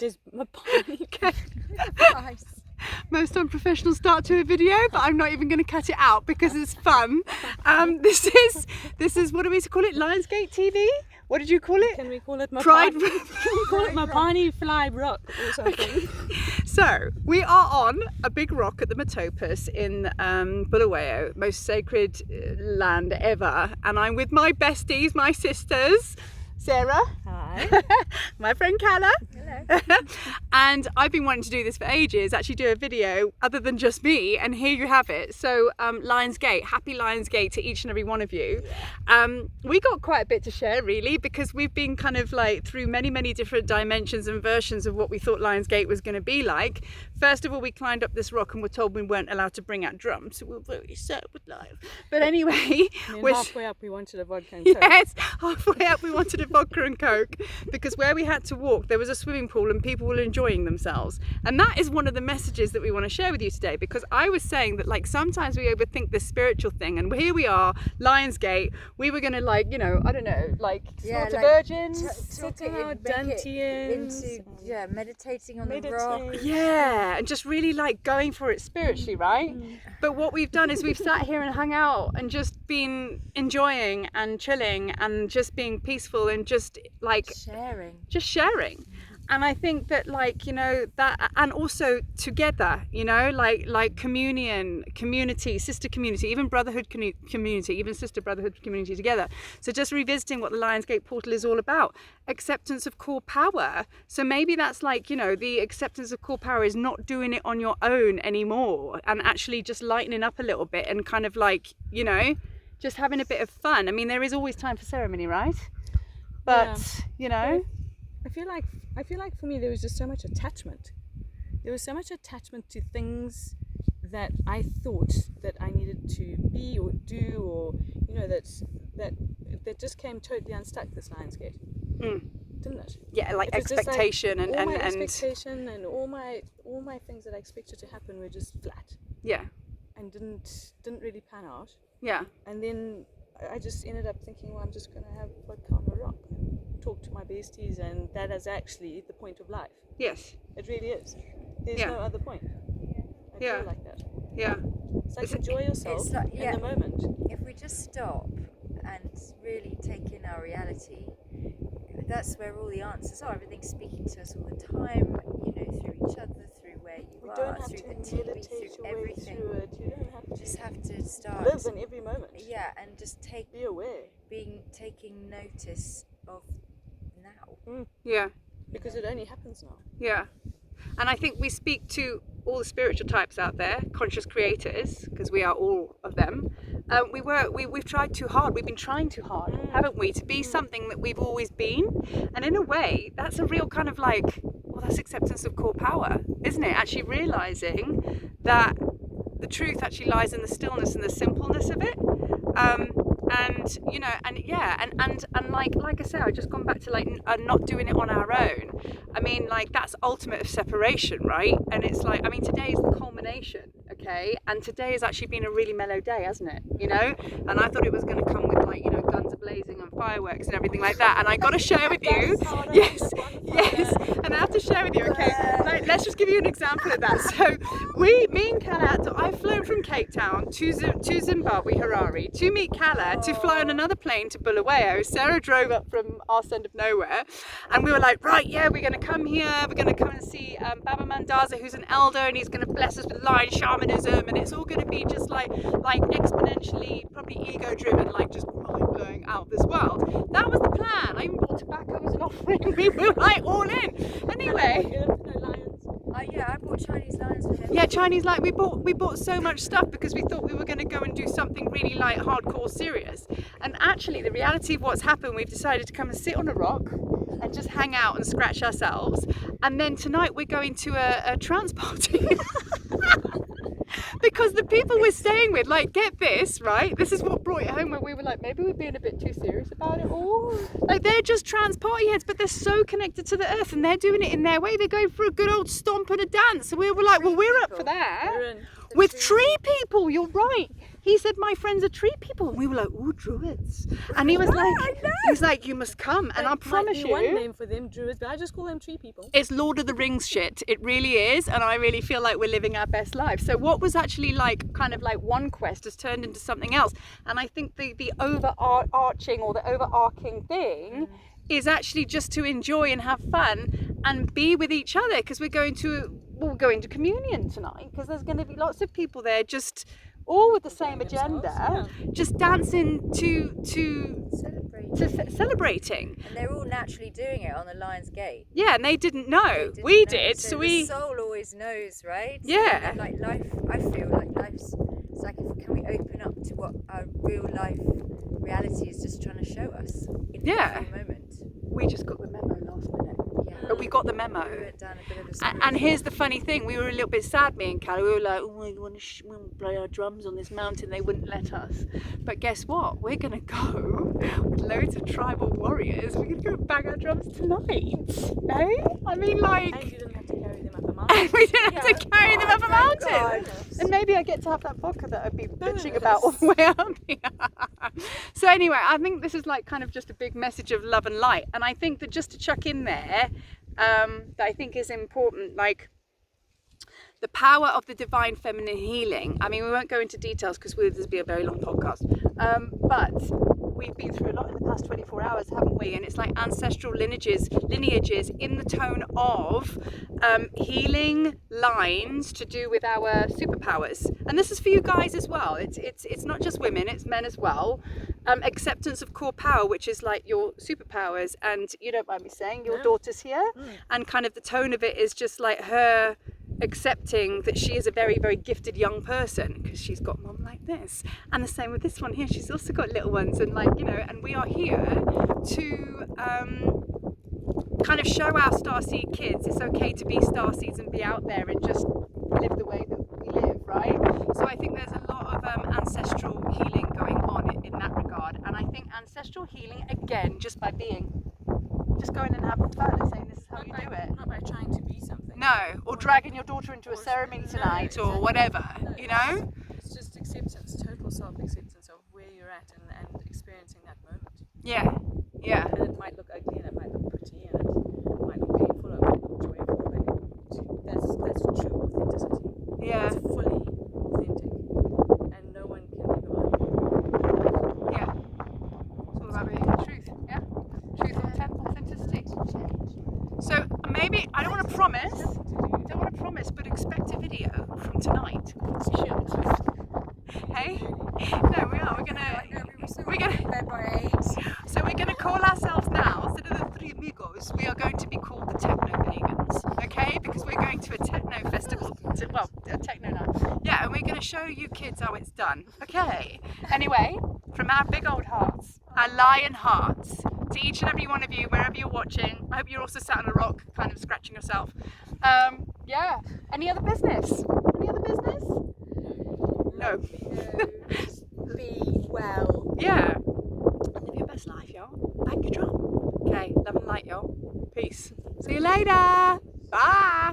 It is Mopani. Okay. Nice. Most unprofessional start to a video, but I'm not even going to cut it out because it's fun. This is what do we call it? Lionsgate TV? What did you call it? Can we call it Mopani? Pride. Can we call it Mopani Fly Rock or something? So we are on a big rock at the Motopas in Bulawayo, most sacred land ever, and I'm with my besties, my sisters, Sarah. Hi. My friend Calla. Hello. And I've been wanting to do this for ages, actually do a video other than just me, and here you have it. So Lionsgate, happy Lionsgate to each and every one of you. We got quite a bit to share really, because we've been kind of like through many different dimensions and versions of what we thought Lionsgate was going to be like. First of all, we climbed up this rock and were told we weren't allowed to bring out drums, so we were very sad with life. But anyway, And then halfway up we wanted a vodka and coke. yes, halfway up we wanted a vodka and coke, because where we had to walk there was a swimming pool and people were enjoying themselves. And that is one of the messages that we want to share with you today, because I was saying that like sometimes we overthink this spiritual thing, and here we are, Lionsgate, we were going to like, you know, I don't know, like slaughter like virgins, Sitting it, out make it Dantians. into meditating on the rock. yeah, and just really like going for it spiritually, right? But what we've done is we've sat here and hung out and just been enjoying and chilling and just being peaceful and just like sharing. And I think that like, you know, that, and also together, you know, like communion, community, sister community, even brotherhood community, even sister brotherhood community together. So just revisiting what the Lionsgate portal is all about, acceptance of core power. So maybe that's like, you know, the acceptance of core power is not doing it on your own anymore, and actually just lightening up a little bit and kind of like, you know, just having a bit of fun. I mean, there is always time for ceremony, right? But, you know, I feel like for me there was just so much attachment. There was so much attachment to things that I thought that I needed to be or do, or you know, that just came totally unstuck, this Lionsgate. Didn't it? Yeah, like It was just expectation like all my and expectation and all my things that I expected to happen were just flat yeah, and didn't really pan out. yeah, And then I just ended up thinking, well, I'm just going to have vodka on a rock and talk to my besties, and that is actually the point of life. yes, It really is. There's Yeah. no other point. I Yeah. feel like that. yeah, It's like enjoy yourself It's like, in the moment. if we just stop and really take in our reality, that's where all the answers are. Everything's speaking to us all the time, you know, through each other, through where you You are, don't have through to the TV, meditate through your way everything. through it. You don't have You to just have to start. live in every moment. Yeah, and just Be aware. taking notice of now. yeah, Because it only happens now. yeah. And I think we speak to all the spiritual types out there, conscious creators, because we are all of them. We've tried too hard. We've been trying too hard, haven't we, to be something that we've always been. And in a way, that's a real kind of like, well, that's acceptance of core power, isn't it? Actually realizing that the truth actually lies in the stillness and the simpleness of it. And you know, and yeah, and like I say, I've just gone back to like not doing it on our own. I mean, like that's ultimate of separation, right? And it's like, I mean, today is the culmination, okay? And today has actually been a really mellow day, hasn't it? You know, and I thought it was going to come with like, you know, guns blazing and fireworks and everything like that. And I got to share with you, yes, and I have to share with you, okay? Like, let's just give you an example of that. So me and Calla, I've flown from Cape Town to Zimbabwe, Harare, to meet Calla, to fly on another plane to Bulawayo. Sarah drove up from our end of nowhere, and we were like, right, yeah, we're going to come here, we're going to come and see Baba Mandaza, who's an elder, and he's going to bless us with lion shamanism, and it's all going to be just like exponentially, probably ego driven, like just mind blowing out of this world. That was the plan. I even bought tobacco as an offering. We were like all in. Anyway. Yeah, I bought Chinese lions for him. Yeah, Chinese light. We bought so much stuff because we thought we were going to go and do something really like hardcore serious. And actually, the reality of what's happened, we've decided to come and sit on a rock and just hang out and scratch ourselves. And then tonight we're going to a trance party. Because the people we're staying with, like, get this, right? This is what brought it home where we were like, maybe we're being a bit too serious about it all. Like, they're just trans party heads, but they're so connected to the earth, and they're doing it in their way. They're going for a good old stomp and a dance. And we were like, well, we're up for that. We're in. With tree people, you're right. He said, my friends are tree people. And we were like, ooh, druids. And he was like, you must come. And I promise Might be one you, name for them, druids, but I just call them tree people. it's Lord of the Rings shit. It really is. And I really feel like we're living our best life. So what was actually like kind of like one quest has turned into something else. And I think the overarching or the overarching thing is actually just to enjoy and have fun and be with each other, because we're going to communion tonight, because there's going to be lots of people there just all with the same agenda, just dancing to celebrating. And they're all naturally doing it on the Lion's Gate. Yeah, and they didn't know. They We didn't know. did. So So the we. soul always knows, right? Yeah. So, like life, I feel like life's. It's like, can we open up to what our real life reality is just trying to show us in every moment? We just got the memo last minute. Yeah. But we got the memo. We went down a bit of a And here's the funny thing, we were a little bit sad, me and Callie. We were like, oh, we want to play our drums on this mountain. They wouldn't let us. But guess what? We're going to go with loads of tribal warriors. We're going to go bang our drums tonight. Eh? I mean, like... And you didn't have to carry them up a mountain. we didn't have to carry them up a mountain. God. And maybe I get to have that vodka that I'd be bitching about all the way up here. So anyway, I think this is like kind of just a big message of love and light. And I think that just to chuck in there, that I think is important, like the power of the divine feminine healing. I mean, we won't go into details because this will be a very long podcast. But we've been through a lot in the past 24 hours, haven't we? And it's like ancestral lineages in the tone of healing lines to do with our superpowers. And this is for you guys as well. It's not just women, it's men as well. Acceptance of core power, which is like your superpowers, and you don't mind me saying your daughter's here, and kind of the tone of it is just like her accepting that she is a very, very gifted young person because she's got mum like this, and the same with this one here, she's also got little ones, and like, you know, and we are here to kind of show our starseed kids it's okay to be starseeds and be out there and just live the way that we live, right? So I think there's a lot of ancestral healing going on in that regard, and I think ancestral healing, again, just by going and having fun and saying this is how you do it. Not by trying to be something. No, or dragging your daughter into a ceremony tonight or whatever, you know? It's just acceptance, total self-acceptance of where you're at and experiencing that moment. Yeah, yeah. And it might look ugly and it might look pretty and it might look painful or it might look joyful, but that's true authenticity. Yeah. It's fully authentic. And no one can ever argue. Yeah. It's all about being the truth, yeah? Truth, authenticity. So maybe, I don't want to promise, but expect a video from tonight. Hey? No, we are. We're gonna call ourselves now, instead of the three amigos, we are going to be called the Techno Pagans, okay? Because we're going to a techno festival, a techno night. Yeah, and we're gonna show you kids how it's done, okay? Anyway, from our big old hearts, our lion hearts, to each and every one of you, wherever you're watching, I hope you're also sat on a rock, kind of scratching yourself. Yeah. Any other business? No. Just be well. Yeah. Live your best life, y'all. Bang your drum. Okay, love and light, y'all. Peace. See you later. Bye.